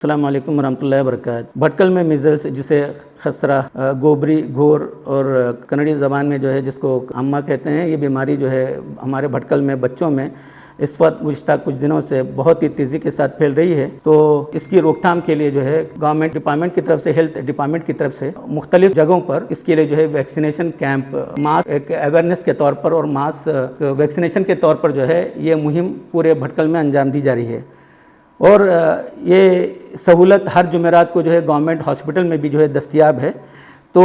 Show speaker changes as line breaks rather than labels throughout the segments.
अस्सलाम वालेकुम वरहमतुल्लाहि वबरकातुहू। भटकल में मिज़ल्स जिसे खसरा, गोबरी, घोर और कन्नड़ी ज़बान में जो है जिसको अम्मा कहते हैं, ये बीमारी जो है हमारे भटकल में बच्चों में इस वक्त गुज़िश्ता कुछ दिनों से बहुत ही तेज़ी के साथ फैल रही है। तो इसकी रोकथाम के लिए जो है गवर्नमेंट डिपार्टमेंट की तरफ से, हेल्थ डिपार्टमेंट की तरफ से मुख्तलिफ जगहों पर इसके लिए जो है वैक्सीनेशन कैंप, मास एक अवेयरनेस के तौर पर और मास वैक्सीनेशन के तौर पर जो है ये मुहिम पूरे भटकल में अंजाम दी जा रही है। और ये सहूलत हर जुमेरात को जो है गवर्नमेंट हॉस्पिटल में भी जो है दस्तयाब है। तो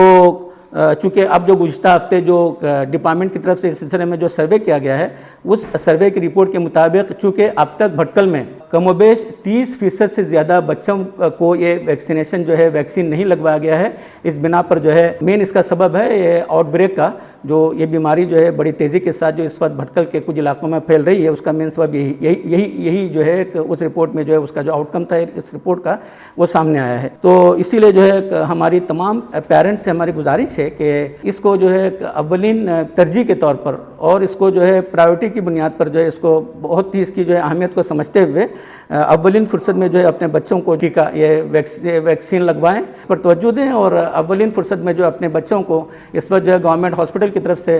चूँकि अब जो गुज़िश्ता हफ्ते जो डिपार्टमेंट की तरफ से इस सिलसिले में जो सर्वे किया गया है, उस सर्वे की रिपोर्ट के मुताबिक चूँकि अब तक भटकल में कमोबेश 30% से ज़्यादा बच्चों को ये वैक्सीनेशन जो है वैक्सीन नहीं लगवाया गया है। इस बिना पर जो है मेन इसका सबब है ये आउटब्रेक का, जो ये बीमारी जो है बड़ी तेज़ी के साथ जो इस वक्त भटकल के कुछ इलाकों में फैल रही है, उसका मेन सबब यही जो है उस रिपोर्ट में जो है उसका जो आउटकम था इस रिपोर्ट का वो सामने आया है। तो इसीलिए जो है हमारी तमाम पेरेंट्स से हमारी गुजारिश है कि इसको जो है अव्वलीन तरजीह के तौर पर और इसको जो है प्रायोरिटी की बुनियाद पर जो है इसको बहुत ही इसकी जो है अहमियत को समझते हुए अव्वलीन फुर्सत में जो है अपने बच्चों को टीका ये वैक्सीन लगवाएं, इस पर तवज्जो दें। और अव्वलीन फुर्सत में जो अपने बच्चों को इस वक्त जो है गवर्नमेंट हॉस्पिटल की तरफ से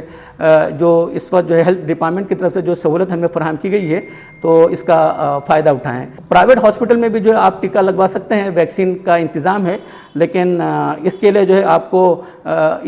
जो इस वक्त जो है हेल्थ डिपार्टमेंट की तरफ से जो सहूलत हमें फराहम की गई है, तो इसका फ़ायदा उठाएँ। प्राइवेट हॉस्पिटल में भी जो है आप टीका लगवा सकते हैं, वैक्सीन का इंतज़ाम है, लेकिन इसके लिए जो है आपको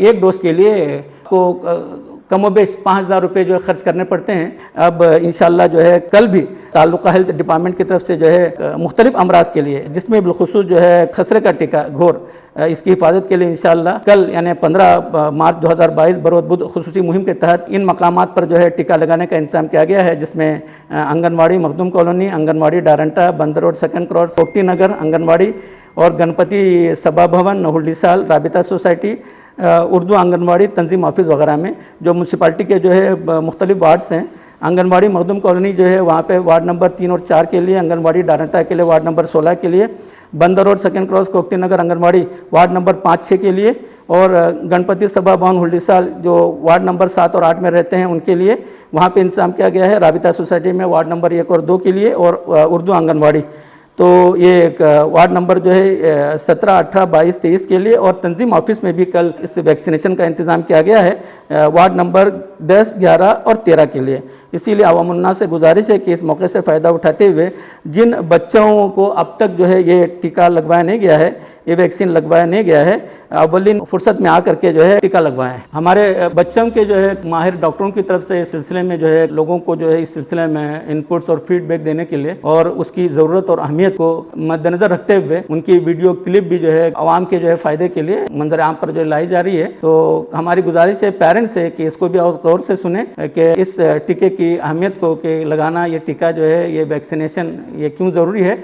एक डोज के लिए आपको कमोबेश 5,000 रुपये जो है खर्च करने पड़ते हैं। अब इंशाल्लाह जो है कल भी ताल्लुका हेल्थ डिपार्टमेंट की तरफ से जो है मुख्तलिफ अमराज के लिए, जिसमें बिलखुसूस जो है खसरे का टीका घोर, इसकी हिफाजत के लिए इंशाल्लाह कल यानी 15 मार्च 2022 बरोज़ बुध खुसूसी मुहिम के तहत इन मकामात पर जो है टीका लगाने का इंतजाम किया गया है, जिसमें आंगनबाड़ी मखदूम कॉलोनी, आंगनबाड़ी डारंटा, बंदर रोड सेकंड क्रॉस, सोप्ती नगर आंगनबाड़ी और गणपति सभा भवन, नहुल्लीसाल, राबिता सोसाइटी, उर्दू आंगनबाड़ी, तंजीम ऑफिस वगैरह में जो म्यूनसिपालिटी के जो है मुख्तलिफ वार्ड्स हैं। आंगनबाड़ी मखदूम कॉलोनी जो है वहाँ पे वार्ड नंबर 3 और 4 के लिए, आंगनबाड़ी डारंटा के लिए वार्ड नंबर 16 के लिए, बंदर रोड सेकंड क्रॉस कोक्ति नगर आंगनबाड़ी वार्ड नंबर 5-6 के लिए, और गणपति सभा भवन हुल्डीसाल जो वार्ड नंबर 7 और 8 में रहते हैं उनके लिए वहाँ पे इंतजाम किया गया है। राबिता सोसाइटी में वार्ड नंबर 1 और 2 के लिए, और उर्दू आंगनबाड़ी तो ये वार्ड नंबर जो है 17, 18, 22, 23 के लिए, और तंजीम ऑफिस में भी कल इस वैक्सीनेशन का इंतज़ाम किया गया है वार्ड नंबर 10, 11 और 13 के लिए। इसीलिए अवामुन्नास से गुजारिश है कि इस मौके से फ़ायदा उठाते हुए जिन बच्चों को अब तक जो है ये टीका लगवाया नहीं गया है, ये वैक्सीन लगवाया नहीं गया है, अव्वलीन फुर्सत में आकर के जो है टीका लगवाएं। हमारे बच्चों के जो है माहिर डॉक्टरों की तरफ से इस सिलसिले में जो है लोगों को जो है इस सिलसिले में इनपुट्स और फीडबैक देने के लिए और उसकी ज़रूरत और अहमियत को मद्देनज़र रखते हुए उनकी वीडियो क्लिप भी जो है आवाम के जो है फ़ायदे के लिए मंजर आम पर जो लाई जा रही है। तो हमारी गुजारिश है पेरेंट्स से कि इसको भी और गौर से सुने कि इस टीके की अहमियत को कि लगाना, ये टीका जो है ये वैक्सीनेशन ये क्यों ज़रूरी है।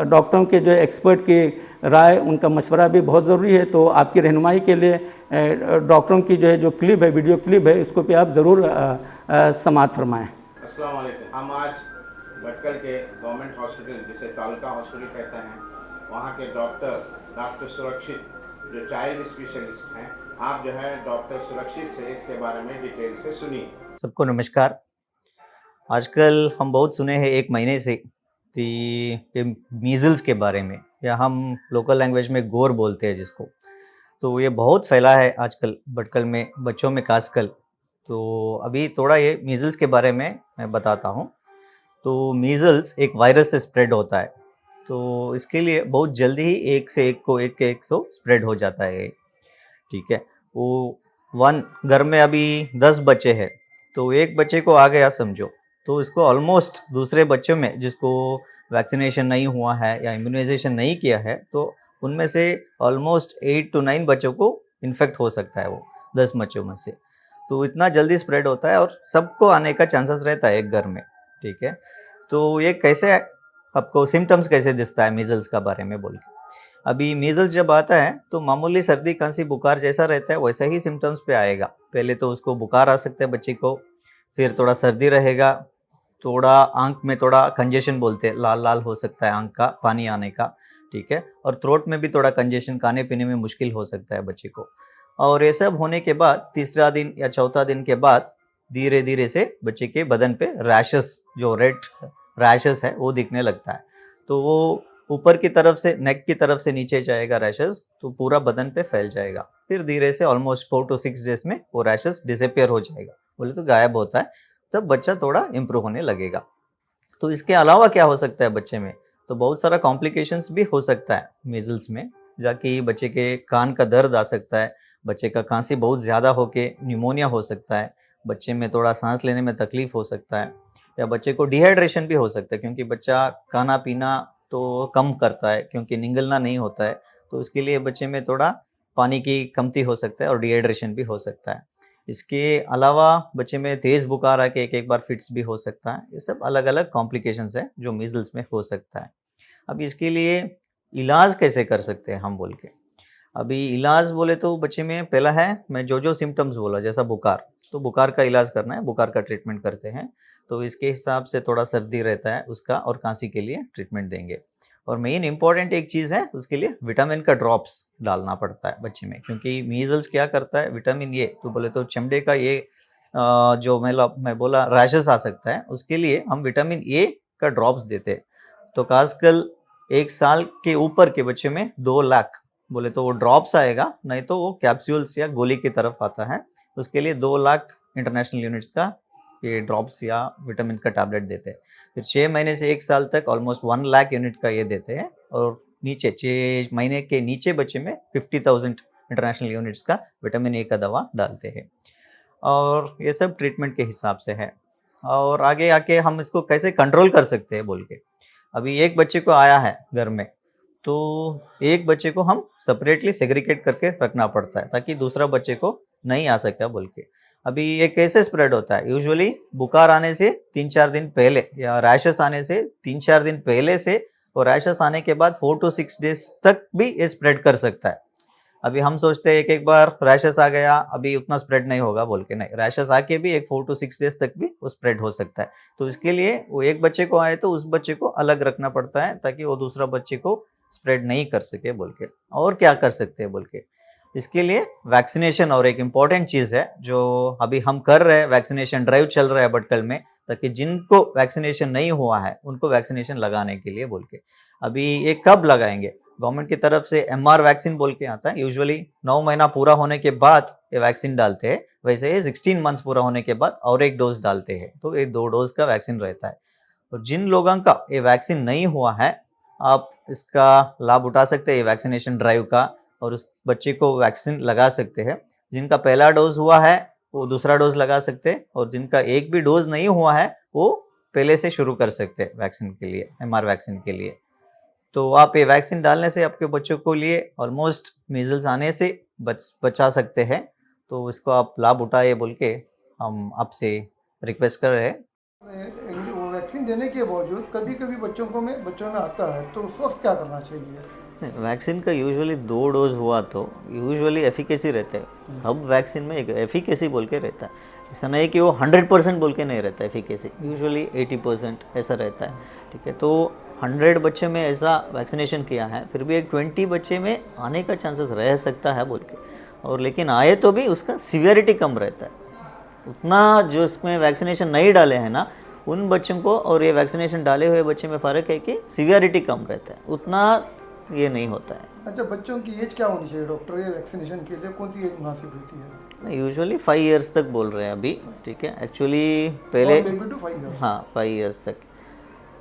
डॉक्टरों के जो एक्सपर्ट की राय, उनका मशवरा भी बहुत ज़रूरी है। तो आपकी रहनुमाई के लिए डॉक्टरों की जो है जो क्लिप है, वीडियो क्लिप है, इसको भी आप ज़रूर समाअत फरमाएँ।
अस्सलाम वालेकुम। हम आज भटकल के गवर्नमेंट हॉस्पिटल, जिसे तालुका हॉस्पिटल कहते हैं, वहाँ के डॉक्टर सुरक्षित जो चाइल्ड स्पेशलिस्ट हैं, आप जो है डॉक्टर सुरक्षित से इसके बारे में डिटेल से सुनिए।
सबको नमस्कार। आजकल हम बहुत सुने हैं एक महीने से कि मीज़ल्स के बारे में, या हम लोकल लैंग्वेज में गोर बोलते हैं जिसको, तो ये बहुत फैला है आजकल भटकल में, बच्चों में खासकर। तो अभी थोड़ा ये मीज़ल्स के बारे में मैं बताता हूँ। तो मीज़ल्स एक वायरस से स्प्रेड होता है, तो इसके लिए बहुत जल्दी ही एक से एक को स्प्रेड हो जाता है, ठीक है। वो घर में अभी 10 बच्चे हैं, तो एक बच्चे को आ गया समझो, तो इसको ऑलमोस्ट दूसरे बच्चों में जिसको वैक्सीनेशन नहीं हुआ है या इम्यूनाइजेशन नहीं किया है, तो उनमें से ऑलमोस्ट 8 to 9 बच्चों को इन्फेक्ट हो सकता है वो 10 बच्चों में से। तो इतना जल्दी स्प्रेड होता है और सबको आने का चांसेस रहता है एक घर में, ठीक है। तो ये कैसे आपको सिम्टम्स कैसे दिखता है मीज़ल्स का बारे में बोल के, अभी मीज़ल्स जब आता है तो मामूली सर्दी खांसी बुखार जैसा रहता है वैसा ही सिम्टम्स पे आएगा। पहले तो उसको बुखार आ सकता है बच्चे को, फिर थोड़ा सर्दी रहेगा, थोड़ा आंख में थोड़ा कंजेशन बोलते हैं, लाल लाल हो सकता है आंख का पानी आने का, ठीक है। और थ्रोट में भी थोड़ा कंजेशन, खाने पीने में मुश्किल हो सकता है बच्चे को। और ये सब होने के बाद तीसरा दिन या चौथा दिन के बाद धीरे धीरे से बच्चे के बदन पे रैशेस, जो रेड रैशेस है वो दिखने लगता है। तो वो ऊपर की तरफ से नेक की तरफ से नीचे जाएगा रैशेस, तो पूरा बदन पे फैल जाएगा। फिर धीरे से ऑलमोस्ट 4 to 6 डेज में वो रैशेस डिसअपियर हो जाएगा, बोले तो गायब होता है। तब बच्चा थोड़ा इम्प्रूव होने लगेगा। तो इसके अलावा क्या हो सकता है बच्चे में, तो बहुत सारा कॉम्प्लिकेशंस भी हो सकता है मीजल्स में, जाकि बच्चे के कान का दर्द आ सकता है, बच्चे का खांसी बहुत ज़्यादा होके न्यूमोनिया हो सकता है, बच्चे में थोड़ा सांस लेने में तकलीफ हो सकता है, या बच्चे को डिहाइड्रेशन भी हो सकता है, क्योंकि बच्चा खाना पीना तो कम करता है क्योंकि निगलना नहीं होता है, तो इसके लिए बच्चे में थोड़ा पानी की कमती हो सकता है और डिहाइड्रेशन भी हो सकता है। इसके अलावा बच्चे में तेज़ बुखार आके एक-एक बार फिट्स भी हो सकता है। ये सब अलग-अलग कॉम्प्लिकेशंस हैं जो मीज़ल्स में हो सकता है। अब इसके लिए इलाज कैसे कर सकते हैं हम बोल के? अभी इलाज बोले तो बच्चे में पहला है, मैं जो-जो सिम्पटम्स बोला जैसा बुखार, तो बुखार का इलाज करना है, बुखार का ट्रीटमेंट करते हैं। तो इसके हिसाब से थोड़ा सर्दी रहता है उसका, और खाँसी के लिए ट्रीटमेंट देंगे। और मेन इम्पोर्टेंट एक चीज़ है, उसके लिए विटामिन का ड्रॉप्स डालना पड़ता है बच्चे में, क्योंकि मीज़ल्स क्या करता है, विटामिन ए तो बोले तो चमड़े का ये जो मैं बोला रैशेस आ सकता है, उसके लिए हम विटामिन ए का ड्रॉप्स देते हैं। तो खासकर 1 साल के ऊपर के बच्चे में 2 लाख बोले तो वो ड्रॉप्स आएगा, नहीं तो वो कैप्सूल्स या गोली की तरफ आता है। उसके लिए 2 लाख इंटरनेशनल यूनिट्स का ये ड्रॉप्स या विटामिन का टैबलेट देते हैं। फिर 6 महीने से 1 साल तक ऑलमोस्ट 1 लाख यूनिट का ये देते हैं, और नीचे 6 महीने के नीचे बच्चे में 50,000 इंटरनेशनल यूनिट्स का विटामिन ए का दवा डालते हैं। और ये सब ट्रीटमेंट के हिसाब से है। और आगे आके हम इसको कैसे कंट्रोल कर सकते हैं बोल के, अभी एक बच्चे को आया है घर में, तो एक बच्चे को हम सेपरेटली सेग्रीगेट करके रखना पड़ता है ताकि दूसरा बच्चे को नहीं आ सके बोल के। अभी ये कैसे स्प्रेड होता है, यूजुअली बुखार आने से 3-4 दिन पहले या रैशेस आने से 3-4 दिन पहले से, और रैशेस आने के बाद 4 to 6 डेज तक भी ये स्प्रेड कर सकता है। अभी हम सोचते हैं एक बार रैशेस आ गया अभी उतना स्प्रेड नहीं होगा बोल के, नहीं, रैशेस आके भी एक 4 to 6 डेज तक भी वो स्प्रेड हो सकता है। तो इसके लिए वो एक बच्चे को आए तो उस बच्चे को अलग रखना पड़ता है ताकि वो दूसरा बच्चे को स्प्रेड नहीं कर सके बोल के। और क्या कर सकते हैं बोल के, इसके लिए वैक्सीनेशन और एक इम्पॉर्टेंट चीज़ है जो अभी हम कर रहे हैं, वैक्सीनेशन ड्राइव चल रहा है भटकल में, ताकि जिनको वैक्सीनेशन नहीं हुआ है उनको वैक्सीनेशन लगाने के लिए बोल के। अभी ये कब लगाएंगे, गवर्नमेंट की तरफ से एमआर वैक्सीन बोल के आता है, यूजुअली 9 महीना पूरा होने के बाद ये वैक्सीन डालते हैं, वैसे ये 16 मंथ्स पूरा होने के बाद और एक डोज डालते हैं, तो ये 2 डोज का वैक्सीन रहता है। तो जिन लोगों का ये वैक्सीन नहीं हुआ है, आप इसका लाभ उठा सकते हैं ये वैक्सीनेशन ड्राइव का, और उस बच्चे को वैक्सीन लगा सकते हैं। जिनका पहला डोज हुआ है वो दूसरा डोज लगा सकते हैं, और जिनका एक भी डोज नहीं हुआ है वो पहले से शुरू कर सकते हैं वैक्सीन के लिए, एमआर वैक्सीन के लिए। तो आप ये वैक्सीन डालने से आपके बच्चों को लिए ऑलमोस्ट मीजल्स आने से बचा सकते हैं। तो इसको आप लाभ उठाए बोल के हम आपसे रिक्वेस्ट कर रहे हैं।
वो वैक्सीन देने के बावजूद कभी कभी बच्चों में आता है, तो उस वक्त क्या करना चाहिए?
वैक्सीन का यूजुअली 2 डोज हुआ तो यूजुअली एफिकेसी रहता है। अब वैक्सीन में एक एफिकेसी बोल के रहता है, ऐसा नहीं कि वो 100% बोल के नहीं रहता है, एफिकेसी यूजुअली 80% ऐसा रहता है। ठीक है, तो 100 बच्चे में ऐसा वैक्सीनेशन किया है, फिर भी एक 20 बच्चे में आने का चांसेस रह सकता है बोल के, और लेकिन आए तो भी उसका सीवियरिटी कम रहता है। उतना जो इसमें वैक्सीनेशन नहीं डाले हैं ना उन बच्चों को और ये वैक्सीनेशन डाले हुए बच्चे में फ़र्क है कि सीवियरिटी कम रहता है, उतना ये नहीं होता है।
अच्छा, बच्चों की एज क्या होनी चाहिए डॉक्टर, ये वैक्सीनेशन के लिए कौन सी एज मुनासिब होती है?
यूजुअली 5 इयर्स तक बोल रहे हैं अभी। ठीक है, एक्चुअली पहले
बेबी टू 5 इयर्स।
हाँ 5 इयर्स तक।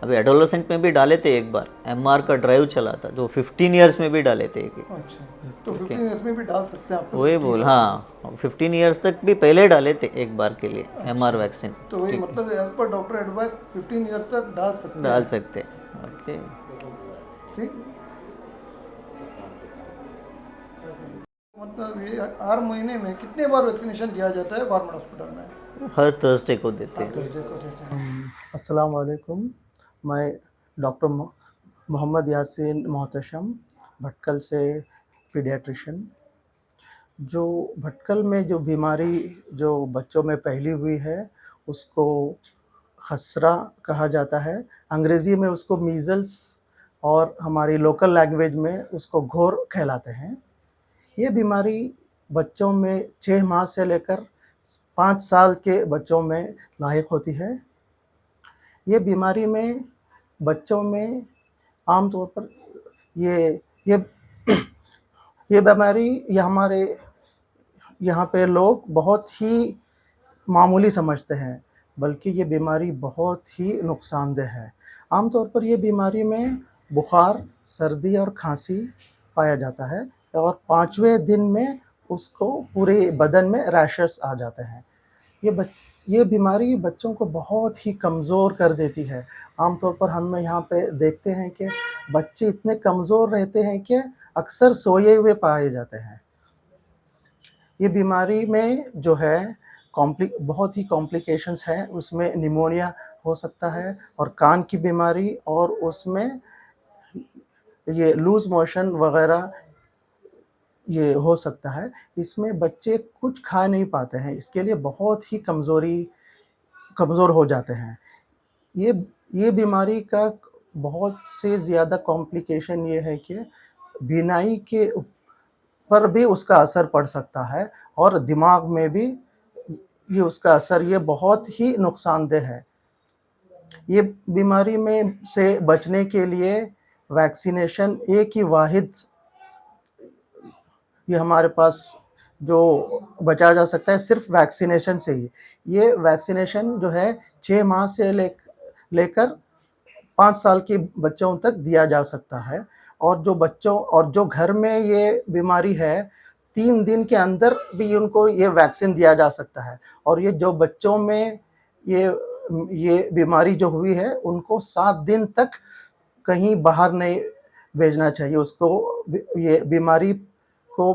अभी एडोलेसेंट में भी डाले थे एक बार, एमआर का ड्राइव चला था जो 15 इयर्स में भी डाले थे एक।
अच्छा, तो 15 इयर्स में भी डाल सकते हैं आप?
वही बोल, हाँ 15 इयर्स तक भी पहले डाले थे एक बार के लिए एमआर वैक्सीन।
तो वही मतलब as per doctor advice 15 years तक
डाल सकते हैं। ओके,
ठीक। मतलब ये हर महीने में कितने बार वैक्सीनेशन दिया जाता है गवर्नमेंट हॉस्पिटल में?
हर थर्सडे को देते हैं।
अस्सलाम वालेकुम, मैं डॉक्टर मोहम्मद यासीन मोहतशम, भटकल से पीडियाट्रिशियन। जो भटकल में जो बीमारी जो बच्चों में फैली हुई है उसको खसरा कहा जाता है, अंग्रेज़ी में उसको मीज़ल्स और हमारी लोकल लैंग्वेज में उसको घोर कहलाते हैं। ये बीमारी बच्चों में 6 माह से लेकर 5 साल के बच्चों में लाहिक होती है। ये बीमारी में बच्चों में आमतौर पर ये ये ये बीमारी ये हमारे यहाँ पे लोग बहुत ही मामूली समझते हैं, बल्कि ये बीमारी बहुत ही नुकसानदेह है। आमतौर पर ये बीमारी में बुखार, सर्दी और खांसी पाया जाता है और 5वें दिन में उसको पूरे बदन में रैशेस आ जाते हैं। ये बीमारी बच्चों को बहुत ही कमज़ोर कर देती है। आमतौर पर हम यहाँ पे देखते हैं कि बच्चे इतने कमज़ोर रहते हैं कि अक्सर सोए हुए पाए जाते हैं। ये बीमारी में जो है बहुत ही कॉम्प्लिकेशंस हैं, उसमें निमोनिया हो सकता है और कान की बीमारी, और उसमें ये लूज़ मोशन वग़ैरह ये हो सकता है। इसमें बच्चे कुछ खा नहीं पाते हैं, इसके लिए बहुत ही कमज़ोर हो जाते हैं। ये बीमारी का बहुत से ज़्यादा कॉम्प्लिकेशन ये है कि बीनाई के पर भी उसका असर पड़ सकता है और दिमाग में भी ये उसका असर ये बहुत ही नुकसानदेह है। ये बीमारी में से बचने के लिए वैक्सीनेशन एक ही वाहिद ये हमारे पास जो बचाया जा सकता है सिर्फ वैक्सीनेशन से ही। ये वैक्सीनेशन जो है 6 माह से लेकर 5 साल के बच्चों तक दिया जा सकता है, और जो घर में ये बीमारी है 3 दिन के अंदर भी उनको ये वैक्सीन दिया जा सकता है। और ये जो बच्चों में ये बीमारी जो हुई है उनको 7 दिन तक कहीं बाहर नहीं भेजना चाहिए, उसको ये बीमारी को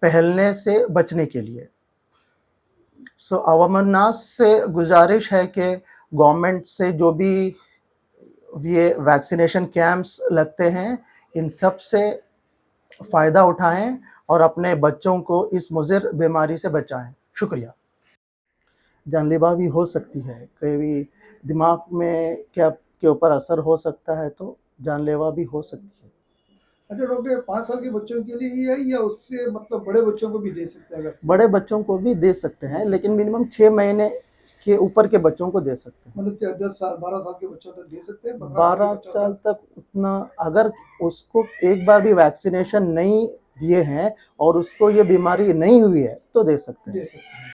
फैलने से बचने के लिए। सो अवामन्नास से गुजारिश है कि गवर्नमेंट से जो भी ये वैक्सीनेशन कैंप्स लगते हैं इन सब से फ़ायदा उठाएं और अपने बच्चों को इस मुज़िर बीमारी से बचाएं। शुक्रिया। जानलेवा भी हो सकती है, कभी दिमाग में के ऊपर असर हो सकता है तो जानलेवा भी हो सकती है।
अच्छा डॉक्टर, 5 साल के बच्चों के लिए ही है या उससे मतलब बड़े बच्चों को भी दे सकते हैं वैक्सीन?
बड़े बच्चों को भी दे सकते हैं, लेकिन मिनिमम 6 महीने के ऊपर के बच्चों को दे सकते हैं।
मतलब 10 साल 12 साल के बच्चों तक दे सकते हैं?
12 साल तक उतना, अगर उसको एक बार भी वैक्सीनेशन नहीं दिए हैं और उसको ये बीमारी नहीं हुई है तो दे सकते हैं।
दे सकते हैं।